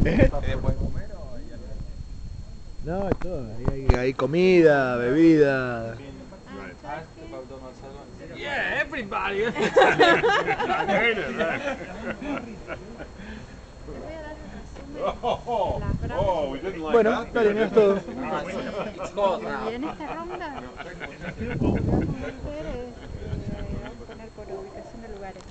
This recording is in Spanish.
después comer o No, todo. Hay comida, bebida. Yeah, everybody. Bueno, dale, mirá todo. It's cold now. Y en esta ronda lo que vamos a hacer es, vamos a poner por ubicación